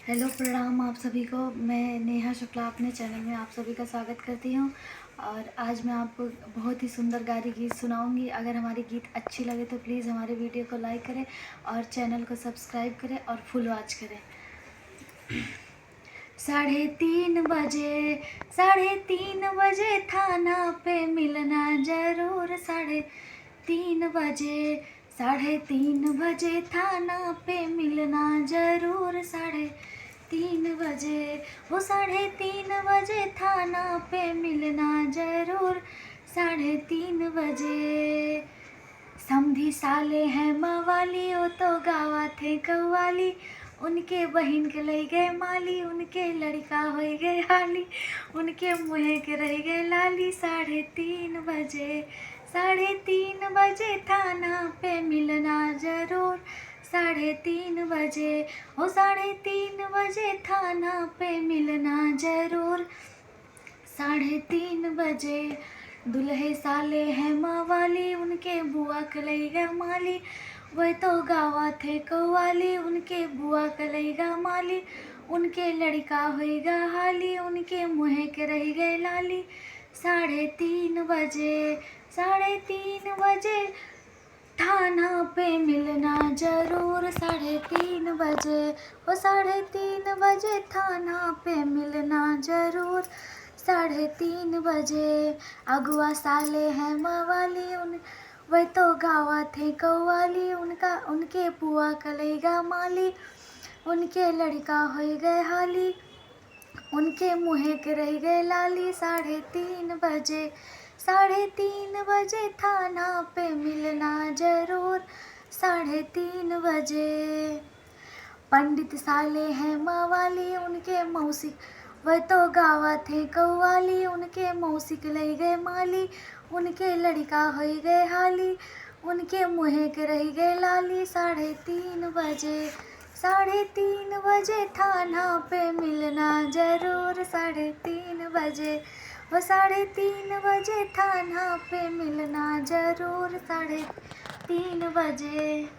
Hello, प्रणाम आप सभी को। मैं नेहा शुक्ला अपने चैनल में आप सभी का स्वागत करती हूँ। और आज मैं आपको बहुत ही सुंदर गारी गीत सुनाऊंगी। अगर हमारी गीत अच्छी लगे तो प्लीज़ हमारे वीडियो को लाइक करें और चैनल को सब्सक्राइब करें और फुल वॉच करें। 3:30 बजे, 3:30 बजे थाना पे मिलना जरूर। 3:30 बजे, 3:30 बजे थाना पे मिलना जरूर। 3:30 बजे, वो 3:30 बजे थाना पे मिलना जरूर। 3:30 बजे समधी साले हैं मवाली, ओ तो गावा थे कव्वाली। उनके बहिन के ले गए माली, उनके लड़का हो गए हाली, उनके मुँह के रह गए लाली। 3:30 बजे, 3:30 बजे थाना पे मिलना जरूर। 3:30 बजे, ओ 3:30 बजे थाना पे मिलना जरूर। 3:30 बजे दुल्हे साले हैं मवाली, उनके बुआ कलैगा माली। वह तो गावा थे कव्वाली, उनके बुआ कलैगा माली, उनके लड़का होएगा हाली, उनके मुँह के रह गए लाली। 3:30 बजे, 3:30 बजे थाना पे मिलना जरूर। 3:30 बजे, ओ 3:30 बजे थाना पे मिलना जरूर। 3:30 बजे अगुआ साले हैं मवाली, वह तो गावा थे कव्वाली, उनके बुआ कलेगा माली, उनके लड़का हो गए हाली, उनके मुँह के रह गए लाली। 3:30 बजे, 3:30 बजे थाना पे मिलना जरूर। 3:30 बजे पंडित साले हैं मवाली, उनके मौसी, वह तो गावा थे कव्वाली, उनके मौसी के ले गए माली, उनके लड़का हो गए हाली, उनके मुँह के रह गए लाली। 3:30 बजे, 3:30 बजे थाना पे मिलना जरूर। 3:30 बजे, वो 3:30 बजे थाना पे मिलना जरूर। 3:30 बजे।